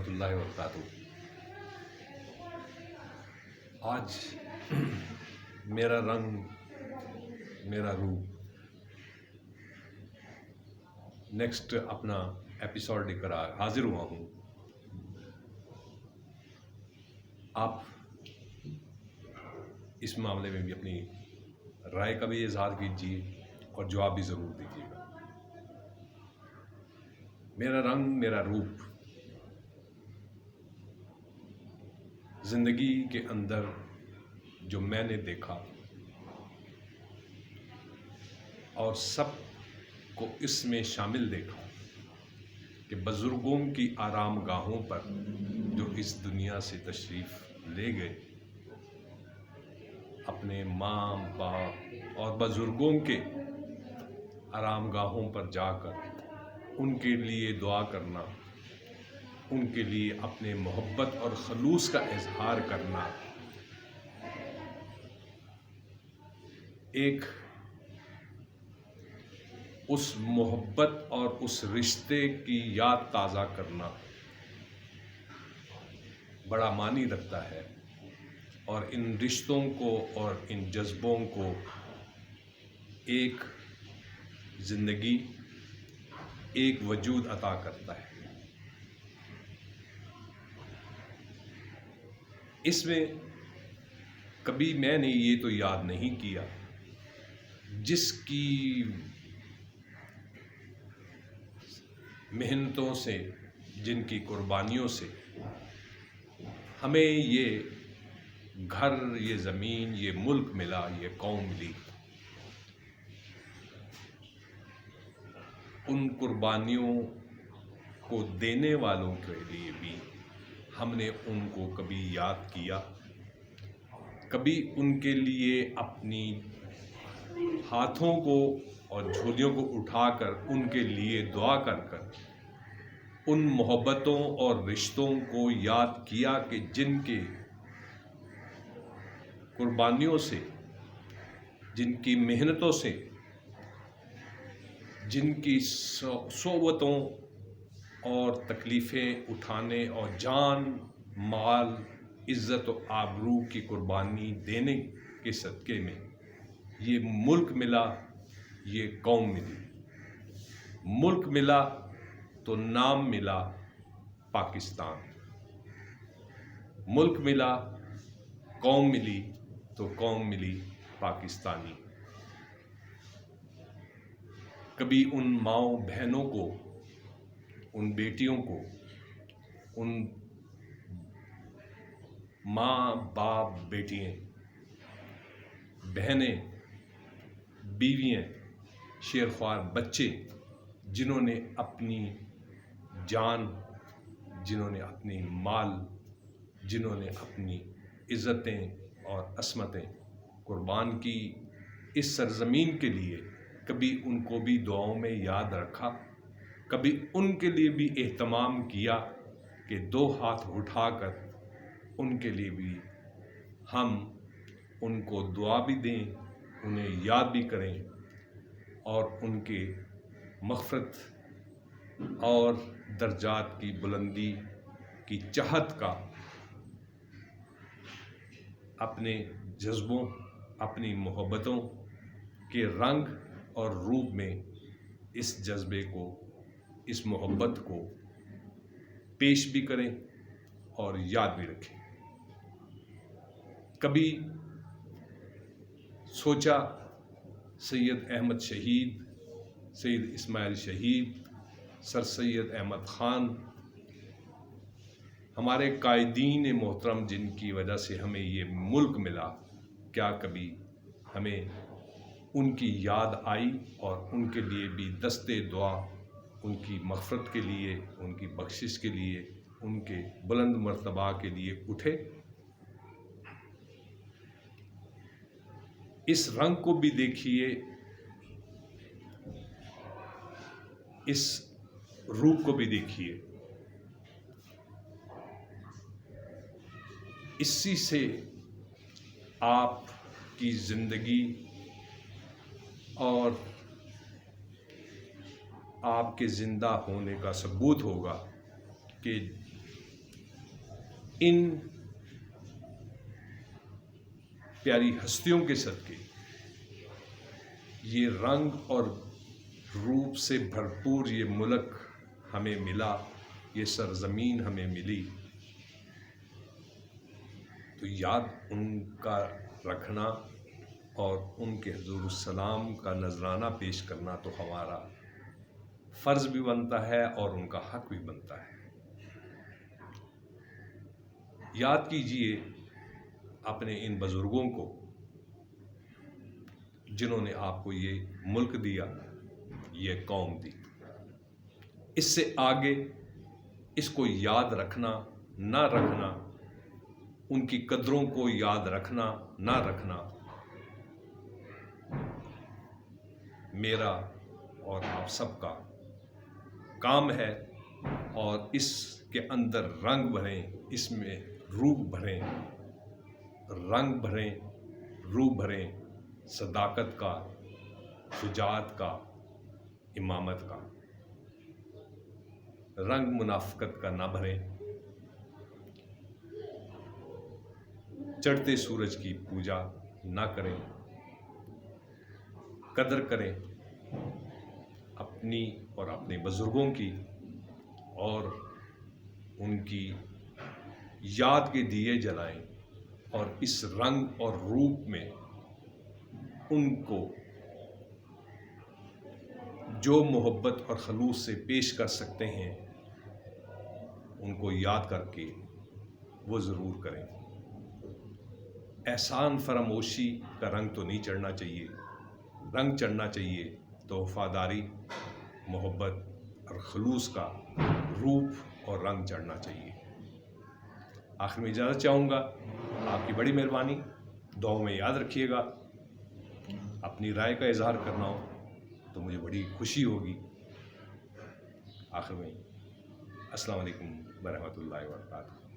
ورحمۃ اللہ وبرکاتہ۔ آج میرا رنگ میرا روپ نیکسٹ اپنا ایپیسوڈ لے کر حاضر ہوا ہوں۔ آپ اس معاملے میں بھی اپنی رائے کا بھی اظہار کیجیے اور جواب بھی ضرور دیجیے گا۔ میرا رنگ میرا روپ زندگی کے اندر جو میں نے دیکھا اور سب کو اس میں شامل دیکھا کہ بزرگوں کی آرام گاہوں پر جو اس دنیا سے تشریف لے گئے، اپنے ماں باپ اور بزرگوں کے آرام گاہوں پر جا کر ان کے لیے دعا کرنا، ان کے لیے اپنے محبت اور خلوص کا اظہار کرنا، ایک اس محبت اور اس رشتے کی یاد تازہ کرنا بڑا معنی رکھتا ہے، اور ان رشتوں کو اور ان جذبوں کو ایک زندگی، ایک وجود عطا کرتا ہے۔ اس میں کبھی میں نے یہ تو یاد نہیں کیا جس کی محنتوں سے، جن کی قربانیوں سے ہمیں یہ گھر، یہ زمین، یہ ملک ملا، یہ قوم ملی، ان قربانیوں کو دینے والوں کے لیے بھی ہم نے ان کو کبھی یاد کیا، کبھی ان کے لیے اپنی ہاتھوں کو اور جھولیوں کو اٹھا کر ان کے لیے دعا کر کر ان محبتوں اور رشتوں کو یاد کیا کہ جن کے قربانیوں سے، جن کی محنتوں سے، جن کی صحبتوں اور تکلیفیں اٹھانے اور جان، مال، عزت و آبرو کی قربانی دینے کے صدقے میں یہ ملک ملا، یہ قوم ملی۔ ملک ملا تو نام ملا پاکستان، ملک ملا، قوم ملی تو قوم ملی پاکستانی۔ کبھی ان ماؤں بہنوں کو، ان بیٹیوں کو، ان ماں باپ، بیٹیاں، بہنیں، بیویاں، شیرخوار بچے، جنہوں نے اپنی جان، جنہوں نے اپنی مال، جنہوں نے اپنی عزتیں اور عصمتیں قربان کی اس سرزمین کے لیے، کبھی ان کو بھی دعاؤں میں یاد رکھا، کبھی ان کے لیے بھی اہتمام کیا کہ دو ہاتھ اٹھا کر ان کے لیے بھی ہم ان کو دعا بھی دیں، انہیں یاد بھی کریں، اور ان کے مغفرت اور درجات کی بلندی کی چاہت کا اپنے جذبوں، اپنی محبتوں کے رنگ اور روپ میں اس جذبے کو، اس محبت کو پیش بھی کریں اور یاد بھی رکھیں۔ کبھی سوچا سید احمد شہید، سید اسماعیل شہید، سر سید احمد خان، ہمارے قائدین محترم جن کی وجہ سے ہمیں یہ ملک ملا، کیا کبھی ہمیں ان کی یاد آئی اور ان کے لیے بھی دستے دعا، ان کی مغفرت کے لیے، ان کی بخشش کے لیے، ان کے بلند مرتبہ کے لیے اٹھے؟ اس رنگ کو بھی دیکھیے، اس روپ کو بھی دیکھیے، اسی سے آپ کی زندگی اور آپ کے زندہ ہونے کا ثبوت ہوگا کہ ان پیاری ہستیوں کے صدقے یہ رنگ اور روپ سے بھرپور یہ ملک ہمیں ملا، یہ سرزمین ہمیں ملی، تو یاد ان کا رکھنا اور ان کے حضور السلام کا نذرانہ پیش کرنا تو ہمارا فرض بھی بنتا ہے اور ان کا حق بھی بنتا ہے۔ یاد کیجئے اپنے ان بزرگوں کو جنہوں نے آپ کو یہ ملک دیا، یہ قوم دی۔ اس سے آگے اس کو یاد رکھنا نہ رکھنا، ان کی قدروں کو یاد رکھنا نہ رکھنا میرا اور آپ سب کا کام ہے، اور اس کے اندر رنگ بھریں، اس میں روح بھریں، رنگ بھریں، روح بھریں، صداقت کا، شجاعت کا، امامت کا۔ رنگ منافقت کا نہ بھریں، چڑھتے سورج کی پوجا نہ کریں، قدر کریں اپنی اور اپنے بزرگوں کی، اور ان کی یاد کے دیے جلائیں، اور اس رنگ اور روپ میں ان کو جو محبت اور خلوص سے پیش کر سکتے ہیں ان کو یاد کر کے وہ ضرور کریں۔ احسان فراموشی کا رنگ تو نہیں چڑھنا چاہیے، رنگ چڑھنا چاہیے تو وفاداری، محبت اور خلوص کا روپ اور رنگ چڑھنا چاہیے۔ آخر میں اجازت چاہوں گا، آپ کی بڑی مہربانی، دعاؤں میں یاد رکھیے گا۔ اپنی رائے کا اظہار کرنا ہو تو مجھے بڑی خوشی ہوگی۔ آخر میں السلام علیکم ورحمۃ اللہ وبرکاتہ۔